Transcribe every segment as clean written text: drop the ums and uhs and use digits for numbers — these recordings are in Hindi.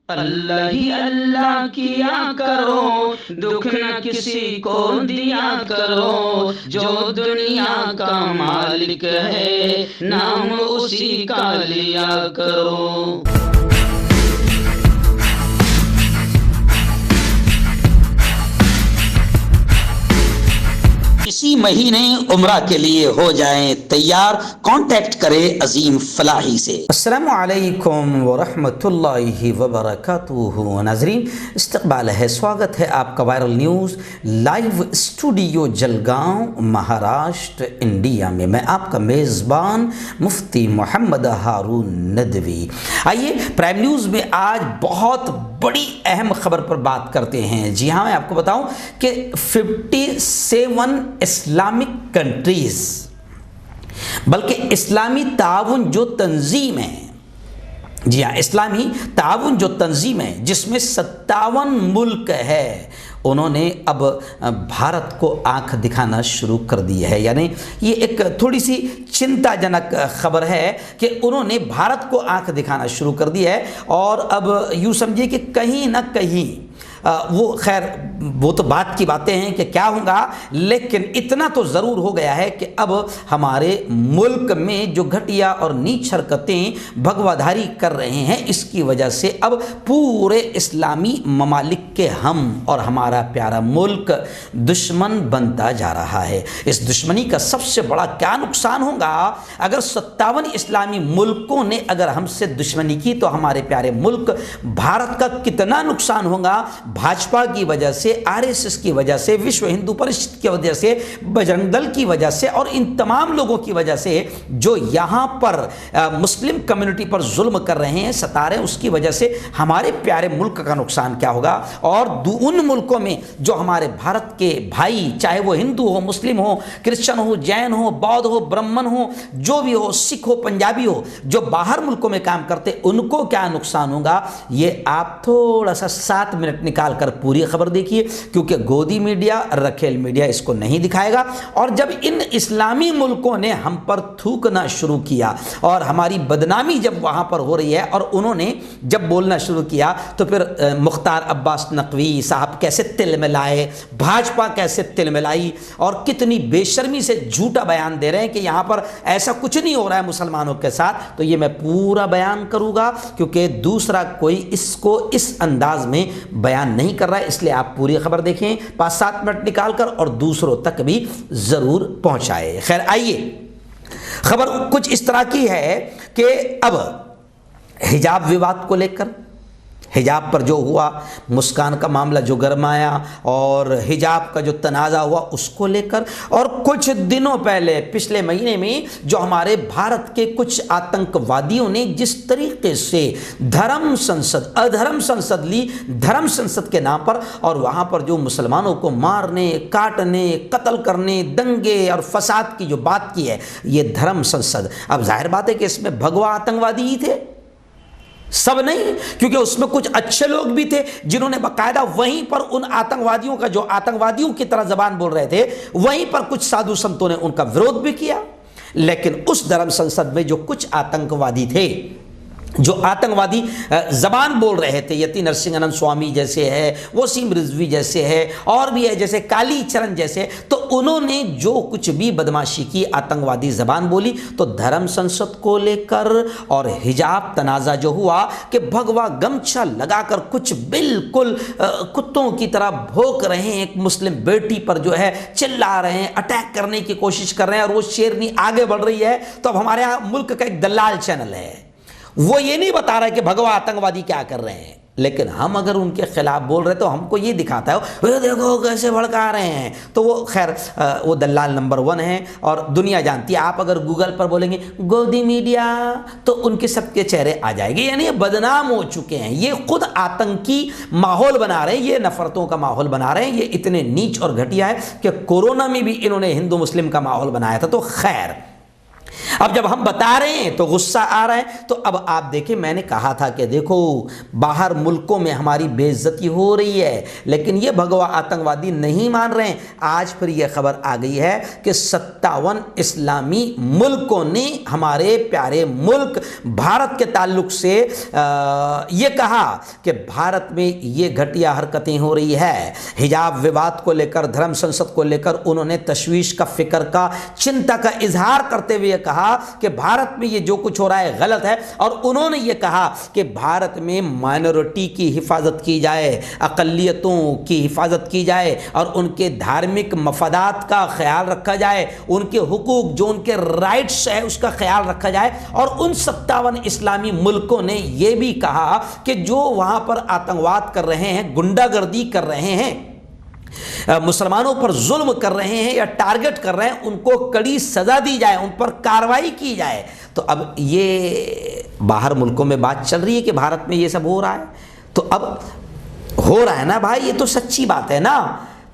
अल्लाह ही अल्लाह किया करो, दुख न किसी को दिया करो। जो दुनिया का मालिक है, नाम उसी का लिया करो। इसी महीने उम्रा के लिए हो जाएं तैयार। कांटेक्ट करें अजीम फलाही से। अस्सलामु अलैकुम वरहमतुल्लाहि वबरकातुहू। नाजरीन, इस्तकबाल है, स्वागत है आपका viral news live studio Jalgaon, Maharashtra, India में। मैं आपका मेज़बान मुफ्ती मोहम्मद हारून नदवी। आइए प्राइम न्यूज़ में आज बहुत बड़ी अहम खबर पर बात करते हैं। जी हाँ, मैं आपको बताऊं कि 57 इस्लामिक कंट्रीज, बल्कि इस्लामी ताउन जो तंजीम है, जी हाँ, इस्लामी ताउन जो तंजीम है जिसमें 57 मुल्क है, उन्होंने अब भारत को आंख दिखाना शुरू कर दी है। यानी ये एक थोड़ी सी चिंताजनक खबर है कि उन्होंने भारत को आंख दिखाना शुरू कर दी है। और अब यूँ समझिए कि कहीं ना कहीं वो, खैर वो तो बात की बातें हैं कि क्या होगा, लेकिन इतना तो ज़रूर हो गया है कि अब हमारे मुल्क में जो घटिया और नीच हरकतें भगवाधारी कर रहे हैं, इसकी वजह से अब पूरे इस्लामी ममालिक के हम और हमारा प्यारा मुल्क दुश्मन बनता जा रहा है। इस दुश्मनी का सबसे बड़ा क्या नुकसान होगा? अगर 57 इस्लामी मुल्कों ने अगर हमसे दुश्मनी की तो हमारे प्यारे मुल्क भारत का कितना नुकसान होगा। भाजपा की वजह से, आरएसएस की वजह से, विश्व हिंदू परिषद की वजह से, बजरंग दल की वजह से और इन तमाम लोगों की वजह से जो यहाँ पर मुस्लिम कम्युनिटी पर जुल्म कर रहे हैं, सता रहे हैं, उसकी वजह से हमारे प्यारे मुल्क का नुकसान क्या होगा। और उन मुल्कों में जो हमारे भारत के भाई, चाहे वो हिंदू हो, मुस्लिम हो, क्रिश्चियन हो, जैन हो, बौद्ध हो, ब्राह्मण हो, जो भी हो, सिख हो, पंजाबी हो, जो बाहर मुल्कों में काम करते, उनको क्या नुकसान होगा, ये आप थोड़ा सा 7 मिनट निकाल कर पूरी खबर देखिए, क्योंकि गोदी मीडिया, रखेल मीडिया इसको नहीं दिखाएगा। और जब इन इस्लामी मुल्कों ने हम पर थूकना शुरू किया और हमारी बदनामी जब वहां पर हो रही है और उन्होंने जब बोलना शुरू किया, तो फिर मुख्तार अब्बास नकवी साहब कैसे तिल मिलाए, भाजपा कैसे तिल मिलाई और कितनी बेशर्मी से झूठा बयान दे रहे हैं कि यहां पर ऐसा कुछ नहीं हो रहा है मुसलमानों के साथ। तो ये मैं पूरा बयान करूंगा, क्योंकि दूसरा कोई इसको इस अंदाज में बयान नहीं कर रहा है, इसलिए आप पूरी खबर देखें 5-7 मिनट निकालकर और दूसरों तक भी जरूर पहुंचाए। खैर, आइए, खबर कुछ इस तरह की है कि अब हिजाब विवाद को लेकर, हिजाब पर जो हुआ, मुस्कान का मामला जो गरमाया और हिजाब का जो तनाज़ा हुआ उसको लेकर, और कुछ दिनों पहले पिछले महीने में जो हमारे भारत के कुछ आतंकवादियों ने जिस तरीके से धर्म संसद, अधर्म संसद ली, धर्म संसद के नाम पर, और वहाँ पर जो मुसलमानों को मारने, काटने, कत्ल करने, दंगे और फसाद की जो बात की है, ये धर्म संसद। अब जाहिर बात है कि इसमें भगवा आतंकवादी ही थे, सब नहीं, क्योंकि उसमें कुछ अच्छे लोग भी थे जिन्होंने बाकायदा वहीं पर उन आतंकवादियों का, जो आतंकवादियों की तरह जबान बोल रहे थे, वहीं पर कुछ साधु संतों ने उनका विरोध भी किया। लेकिन उस धर्म संसद में जो कुछ आतंकवादी थे, जो आतंकवादी जबान बोल रहे थे, यति नरसिंहानंद स्वामी जैसे है, वसीम रिजवी जैसे है, और भी है जैसे काली चरण जैसे, तो उन्होंने जो कुछ भी बदमाशी की, आतंकवादी जबान बोली, तो धर्म संसद को लेकर और हिजाब तनाज़ा जो हुआ कि भगवा गमछा लगाकर कुछ बिल्कुल कुत्तों की तरह भौंक रहे हैं, एक मुस्लिम बेटी पर जो है चिल्ला रहे हैं, अटैक करने की कोशिश कर रहे हैं, और वो शेरनी आगे बढ़ रही है। तो अब हमारे यहाँ मुल्क का एक दलाल चैनल है, वो ये नहीं बता रहा है कि भगवा आतंकवादी क्या कर रहे हैं, लेकिन हम अगर उनके खिलाफ बोल रहे तो हमको ये दिखाता है, देखो कैसे भड़का रहे हैं। तो वो खैर वो दलाल नंबर 1 है और दुनिया जानती है। आप अगर गूगल पर बोलेंगे गोदी मीडिया तो उनके सबके चेहरे आ जाएंगे। यानी ये बदनाम हो चुके हैं, ये खुद आतंकी माहौल बना रहे हैं, ये नफरतों का माहौल बना रहे हैं, ये इतने नीच और घटिया है कि कोरोना में भी इन्होंने हिंदू मुस्लिम का माहौल बनाया था। तो खैर, अब जब हम बता रहे हैं तो गुस्सा आ रहा है। तो अब आप देखिए, मैंने कहा था कि देखो बाहर मुल्कों में हमारी बेइज्जती हो रही है, लेकिन ये भगवा आतंकवादी नहीं मान रहे हैं। आज फिर ये खबर आ गई है कि 57 इस्लामी मुल्कों ने हमारे प्यारे मुल्क भारत के ताल्लुक से ये कहा कि भारत में ये घटिया हरकतें हो रही है। हिजाब विवाद को लेकर, धर्म संसद को लेकर उन्होंने तशवीश का, फिक्र का, चिंता का इजहार करते हुए कहा कि भारत में ये जो कुछ हो रहा है गलत है। और उन्होंने ये कहा कि भारत में माइनॉरिटी की हिफाजत की जाए, अक़लियतों की हिफाजत की जाए और उनके धार्मिक मफादात का ख्याल रखा जाए, उनके हुकूक, जो उनके राइट्स है उसका ख्याल रखा जाए। और उन 57 इस्लामी मुल्कों ने यह भी कहा कि जो वहां पर आतंकवाद कर रहे हैं, गुंडागर्दी कर रहे हैं, मुसलमानों पर जुल्म कर रहे हैं या टारगेट कर रहे हैं, उनको कड़ी सजा दी जाए, उन पर कार्रवाई की जाए। तो अब ये बाहर मुल्कों में बात चल रही है कि भारत में ये सब हो रहा है, तो अब हो रहा है ना भाई, ये तो सच्ची बात है ना।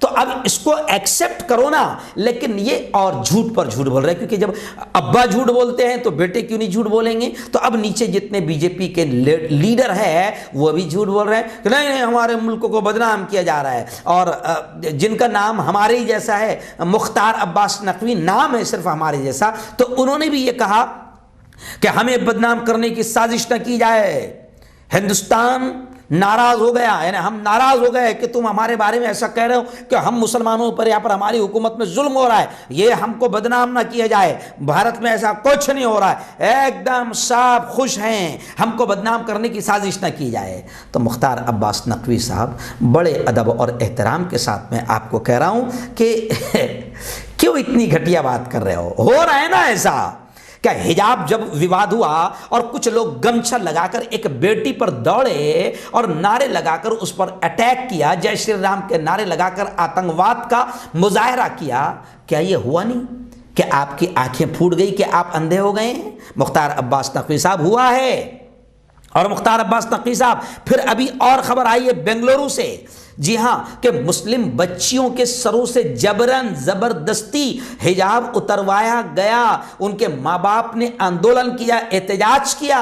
तो अब इसको एक्सेप्ट करो ना। लेकिन ये और झूठ पर झूठ बोल रहे हैं, क्योंकि जब अब्बा झूठ बोलते हैं तो बेटे क्यों नहीं झूठ बोलेंगे। तो अब नीचे जितने बीजेपी के लीडर है वो भी झूठ बोल रहे हैं कि नहीं नहीं हमारे मुल्क को बदनाम किया जा रहा है। और जिनका नाम हमारे ही जैसा है, मुख्तार अब्बास नकवी नाम है सिर्फ हमारे जैसा, तो उन्होंने भी ये कहा कि हमें बदनाम करने की साजिश न की जाए। हिंदुस्तान नाराज हो गया, यानी हम नाराज हो गए कि तुम हमारे बारे में ऐसा कह रहे हो कि हम मुसलमानों पर, यहाँ पर हमारी हुकूमत में जुल्म हो रहा है, ये हमको बदनाम ना किया जाए। भारत में ऐसा कुछ नहीं हो रहा है, एकदम सब खुश हैं, हमको बदनाम करने की साजिश ना की जाए। तो मुख्तार अब्बास नकवी साहब, बड़े अदब और एहतराम के साथ मैं आपको कह रहा हूँ कि क्यों इतनी घटिया बात कर रहे हो रहा है ना ऐसा। क्या हिजाब जब विवाद हुआ और कुछ लोग गमछा लगाकर एक बेटी पर दौड़े और नारे लगाकर उस पर अटैक किया, जय श्री राम के नारे लगाकर आतंकवाद का मुजाहरा किया, क्या ये हुआ नहीं कि आपकी आंखें फूट गई, कि आप अंधे हो गए हैं? मुख्तार अब्बास नकवी साहब हुआ है। और मुख्तार अब्बास नकवी साहब, फिर अभी और खबर आई है बेंगलुरु से, जी हां, कि मुस्लिम बच्चियों के सरों से जबरन जबरदस्ती हिजाब उतरवाया गया। उनके माँ बाप ने आंदोलन किया, एहतजाज किया।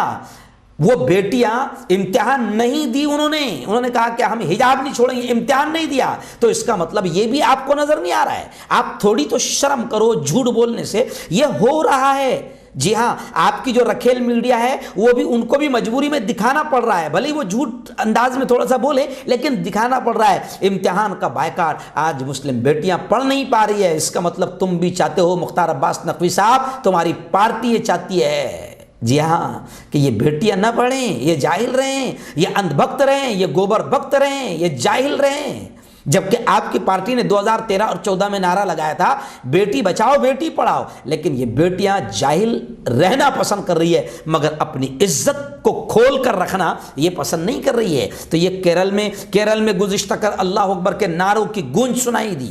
वो बेटियां इम्तिहान नहीं दी, उन्होंने कहा कि हम हिजाब नहीं छोड़ेंगे, इम्तिहान नहीं दिया। तो इसका मतलब ये भी आपको नजर नहीं आ रहा है? आप थोड़ी तो शर्म करो, झूठ बोलने से ये हो रहा है। जी हां, आपकी जो रखेल मीडिया है वो भी, उनको भी मजबूरी में दिखाना पड़ रहा है, भले ही वो झूठ अंदाज में थोड़ा सा बोले, लेकिन दिखाना पड़ रहा है। इम्तिहान का बायकाट, आज मुस्लिम बेटियां पढ़ नहीं पा रही है, इसका मतलब तुम भी चाहते हो, मुख्तार अब्बास नकवी साहब, तुम्हारी पार्टी ये चाहती है, जी हाँ, कि ये बेटियां ना पढ़ें, ये जाहिल रहें, ये अंधभक्त रहें, ये गोबर भक्त रहें, ये जाहिल रहें। जबकि आपकी पार्टी ने 2013 और 14 में नारा लगाया था बेटी बचाओ बेटी पढ़ाओ, लेकिन ये बेटियां जाहिल रहना पसंद कर रही है, मगर अपनी इज्जत को खोल कर रखना ये पसंद नहीं कर रही है। तो ये केरल में गुज़िश्ता कर अल्लाह अकबर के नारों की गूंज सुनाई दी।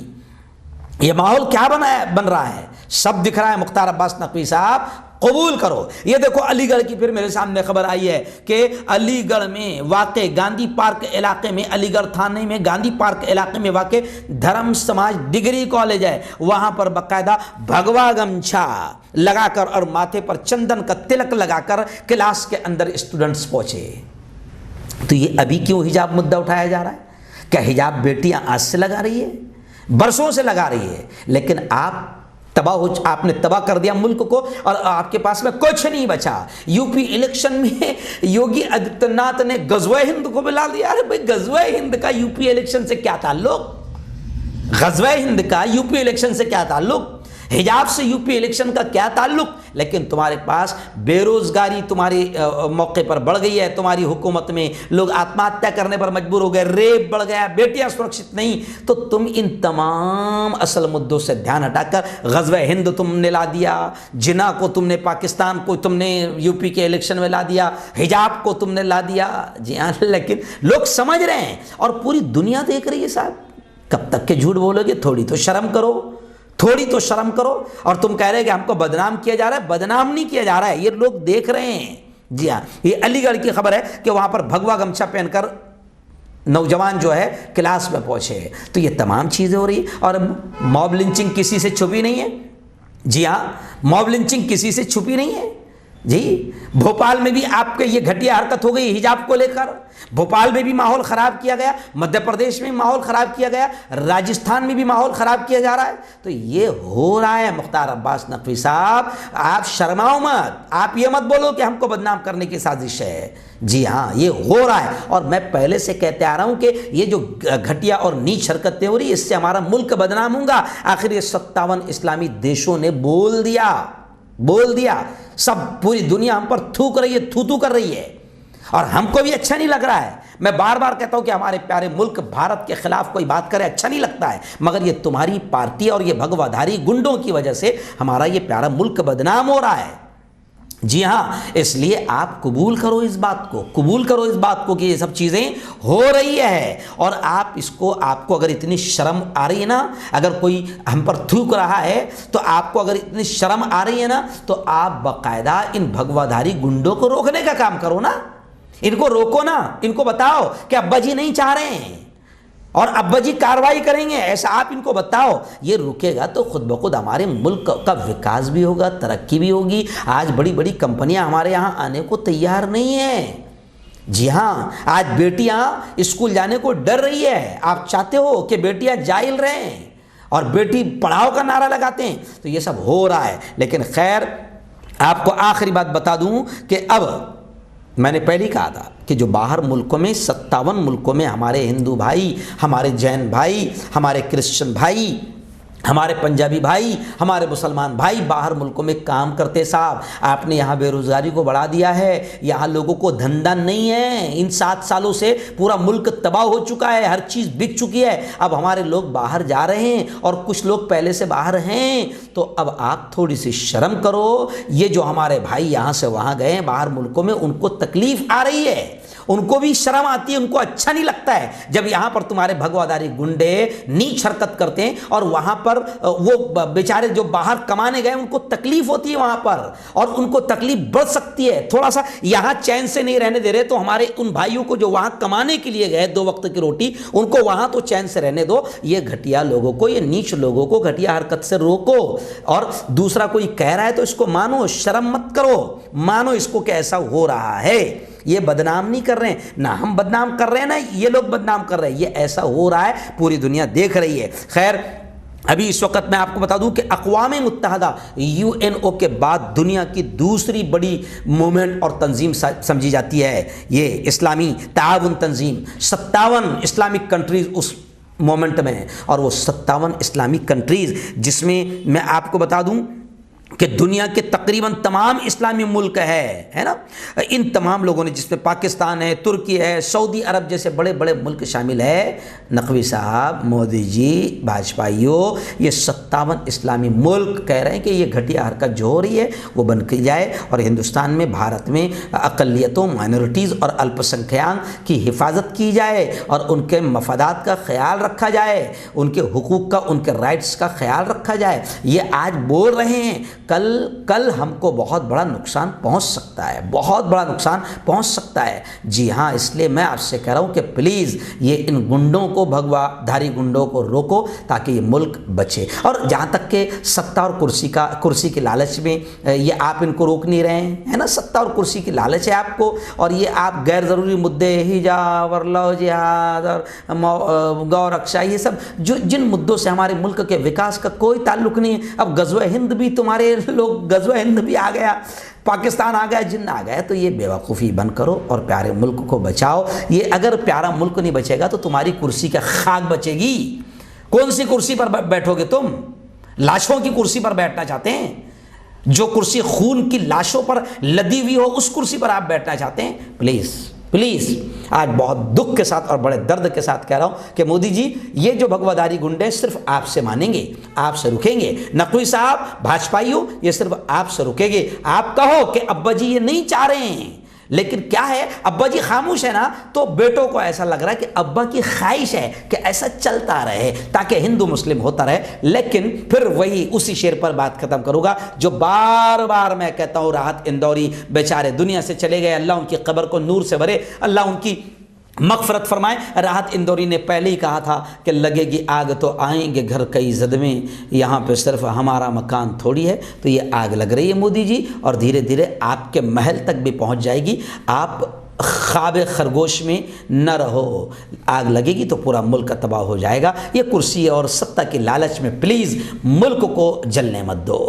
ये माहौल क्या बन रहा है, सब दिख रहा है। मुख्तार अब्बास नकवी साहब, कबूल करो। ये देखो अलीगढ़ की फिर मेरे सामने खबर आई है कि अलीगढ़ में वाक़े गांधी पार्क इलाके में, अलीगढ़ थाने में गांधी पार्क इलाके में वाक़े धर्म समाज डिग्री कॉलेज है, वहां पर बाकायदा भगवा गमछा लगाकर और माथे पर चंदन का तिलक लगाकर क्लास के अंदर स्टूडेंट्स पहुंचे। तो ये अभी क्यों हिजाब मुद्दा उठाया जा रहा है? क्या हिजाब बेटियां आज से लगा रही है? बरसों से लगा रही है, लेकिन आपने तबाह कर दिया मुल्क को और आपके पास में कुछ नहीं बचा। यूपी इलेक्शन में योगी आदित्यनाथ ने गज़वे हिंद को बुला दिया। अरे भाई, गज़वे हिंद का यूपी इलेक्शन से क्या ताल्लुक? गज़वे हिंद का यूपी इलेक्शन से क्या ताल्लुक? हिजाब से यूपी इलेक्शन का क्या ताल्लुक? लेकिन तुम्हारे पास बेरोजगारी तुम्हारी मौके पर बढ़ गई है, तुम्हारी हुकूमत में लोग आत्महत्या करने पर मजबूर हो गए, रेप बढ़ गया, बेटियां सुरक्षित नहीं। तो तुम इन तमाम असल मुद्दों से ध्यान हटाकर ग़ज़वे हिंद तुमने ला दिया, जिना को तुमने, पाकिस्तान को तुमने यूपी के इलेक्शन में ला दिया, हिजाब को तुमने ला दिया। जी हाँ, लेकिन लोग समझ रहे हैं और पूरी दुनिया देख रही है। साहब, कब तक के झूठ बोलोगे? थोड़ी तो शर्म करो, थोड़ी तो शर्म करो। और तुम कह रहे हैं कि हमको बदनाम किया जा रहा है। बदनाम नहीं किया जा रहा है, ये लोग देख रहे हैं। जी हाँ, ये अलीगढ़ की खबर है कि वहां पर भगवा गमछा पहनकर नौजवान जो है क्लास में पहुंचे। तो ये तमाम चीजें हो रही है और मॉब लिंचिंग किसी से छुपी नहीं है। जी हाँ, मॉब लिंचिंग किसी से छुपी नहीं है जी। भोपाल में भी आपके ये घटिया हरकत हो गई हिजाब को लेकर, भोपाल में भी माहौल खराब किया गया, मध्य प्रदेश में माहौल खराब किया गया, राजस्थान में भी माहौल खराब किया जा रहा है। तो ये हो रहा है। मुख्तार अब्बास नकवी साहब, आप शर्माओ मत, आप ये मत बोलो कि हमको बदनाम करने की साजिश है। जी हाँ, ये हो रहा है और मैं पहले से कहते आ रहा हूं कि ये जो घटिया और नीच हरकतें हो रही, इससे हमारा मुल्क बदनाम होगा। आखिर ये 57 इस्लामी देशों ने बोल दिया, सब पूरी दुनिया हम पर थूक रही है, थू कर रही है और हमको भी अच्छा नहीं लग रहा है। मैं बार बार कहता हूं कि हमारे प्यारे मुल्क भारत के खिलाफ कोई बात करे अच्छा नहीं लगता है, मगर ये तुम्हारी पार्टी और ये भगवाधारी गुंडों की वजह से हमारा ये प्यारा मुल्क बदनाम हो रहा है। जी हाँ, इसलिए आप कबूल करो इस बात को कि ये सब चीज़ें हो रही है और आपको अगर इतनी शर्म आ रही है ना, अगर कोई हम पर थूक रहा है तो आपको अगर इतनी शर्म आ रही है ना, तो आप बाकायदा इन भगवाधारी गुंडों को रोकने का काम करो ना, इनको रोको ना, इनको बताओ कि अब्बा जी नहीं चाह रहे हैं और अब्बा जी कार्रवाई करेंगे, ऐसा आप इनको बताओ। ये रुकेगा तो खुद ब खुद हमारे मुल्क का विकास भी होगा, तरक्की भी होगी। आज बड़ी बड़ी कंपनियां हमारे यहाँ आने को तैयार नहीं है। जी हाँ, आज बेटियां स्कूल जाने को डर रही है। आप चाहते हो कि बेटियां जाइल रहें और बेटी पढ़ाओ का नारा लगाते हैं, तो ये सब हो रहा है। लेकिन खैर, आपको आखिरी बात बता दूं कि अब मैंने पहले ही कहा था कि जो बाहर मुल्कों में 57 मुल्कों में हमारे हिंदू भाई, हमारे जैन भाई, हमारे क्रिश्चियन भाई, हमारे पंजाबी भाई, हमारे मुसलमान भाई बाहर मुल्कों में काम करते साहब, आपने यहाँ बेरोज़गारी को बढ़ा दिया है, यहाँ लोगों को धंधा नहीं है। इन 7 सालों से पूरा मुल्क तबाह हो चुका है, हर चीज़ बिक चुकी है। अब हमारे लोग बाहर जा रहे हैं और कुछ लोग पहले से बाहर हैं, तो अब आप थोड़ी सी शर्म करो। ये जो हमारे भाई यहाँ से वहाँ गए हैं बाहर मुल्कों में, उनको तकलीफ आ रही है, उनको भी शर्म आती है, उनको अच्छा नहीं लगता है जब यहाँ पर तुम्हारे भगवाधारी गुंडे नीच हरकत करते हैं और वहाँ पर वो बेचारे जो बाहर कमाने गए उनको तकलीफ होती है वहाँ पर, और उनको तकलीफ बढ़ सकती है। थोड़ा सा यहाँ चैन से नहीं रहने दे रहे, तो हमारे उन भाइयों को जो वहाँ कमाने के लिए गए 2 वक्त की रोटी, उनको वहाँ तो चैन से रहने दो। ये घटिया लोगों को, ये नीच लोगों को घटिया हरकत से रोको। और दूसरा कोई कह रहा है तो इसको मानो, शर्म मत करो, मानो इसको कि ऐसा हो रहा है। ये बदनाम नहीं कर रहे हैं ना, हम बदनाम कर रहे हैं ना ये लोग बदनाम कर रहे हैं, ये ऐसा हो रहा है, पूरी दुनिया देख रही है। खैर, अभी इस वक्त मैं आपको बता दूं कि अक़वाम मुत्तहदा UNO के बाद दुनिया की दूसरी बड़ी मूवमेंट और तंजीम समझी जाती है ये इस्लामी ताउन तंजीम। 57 इस्लामिक कंट्रीज़ उस मोमेंट में है, और वो 57 इस्लामिक कंट्रीज़ जिसमें मैं आपको बता दूं कि दुनिया के तकरीबन तमाम इस्लामी मुल्क है ना, इन तमाम लोगों ने, जिसमें पाकिस्तान है, तुर्की है, सऊदी अरब जैसे बड़े बड़े मुल्क शामिल है। नकवी साहब, मोदी जी, भाजपाइयों, ये 57 इस्लामी मुल्क कह रहे हैं कि ये घटिया हरकत जो हो रही है वो बंद की जाए और हिंदुस्तान में, भारत में अक़लियतों, माइनॉरिटीज़ और अल्पसंख्याक की हिफाजत की जाए और उनके मफादात का ख्याल रखा जाए, उनके हुकूक का, उनके राइट्स का ख्याल रखा जाए। ये आज बोल रहे हैं, कल हमको बहुत बड़ा नुकसान पहुंच सकता है, बहुत बड़ा नुकसान पहुंच सकता है। जी हाँ, इसलिए मैं आपसे कह रहा हूं कि प्लीज़ ये इन गुंडों को, भगवाधारी गुंडों को रोको ताकि ये मुल्क बचे। और जहाँ तक के सत्ता और कुर्सी के लालच में ये आप इनको रोक नहीं रहे हैं, है ना, सत्ता और कुर्सी की लालच है आपको, और ये आप गैर ज़रूरी मुद्दे, हिजाब और लव जिहाद और गौ रक्षा, ये सब जिन मुद्दों से हमारे मुल्क के विकास का कोई ताल्लुक नहीं है। अब गज़वा हिंद भी, तुम्हारे लोग गज़वा हिंद भी आ गया, पाकिस्तान आ गया, जिन्न आ गया, तो ये बेवकूफ़ी बंद करो और प्यारे मुल्क को बचाओ। ये अगर प्यारा मुल्क नहीं बचेगा तो तुम्हारी कुर्सी का खाक बचेगी। कौन सी कुर्सी पर बैठोगे तुम? लाशों की कुर्सी पर बैठना चाहते हैं? जो कुर्सी खून की लाशों पर लदी हुई हो उस कुर्सी पर आप बैठना चाहते हैं? प्लीज़ आज बहुत दुख के साथ और बड़े दर्द के साथ कह रहा हूं कि मोदी जी, ये जो भगवाधारी गुंडे सिर्फ आपसे मानेंगे, आपसे रुकेंगे। नकवी साहब, भाजपाइयों, ये सिर्फ आपसे रुकेंगे। आप कहो कि अब्बा जी ये नहीं चाह रहे हैं, लेकिन क्या है, अब्बा जी खामोश है ना, तो बेटों को ऐसा लग रहा है कि अब्बा की ख्वाहिश है कि ऐसा चलता रहे ताकि हिंदू मुस्लिम होता रहे। लेकिन फिर वही उसी शेर पर बात खत्म करूंगा जो बार बार मैं कहता हूं, राहत इंदौरी बेचारे दुनिया से चले गए, अल्लाह उनकी कब्र को नूर से भरे, अल्लाह उनकी मग़फ़रत फरमाए। राहत इंदौरी ने पहले ही कहा था कि लगेगी आग तो आएंगे घर कई जद में, यहाँ पे सिर्फ हमारा मकान थोड़ी है। तो ये आग लग रही है मोदी जी, और धीरे धीरे आपके महल तक भी पहुँच जाएगी। आप ख्वाब खरगोश में न रहो, आग लगेगी तो पूरा मुल्क तबाह हो जाएगा। ये कुर्सी और सत्ता के लालच में प्लीज़ मुल्क को जलने मत दो।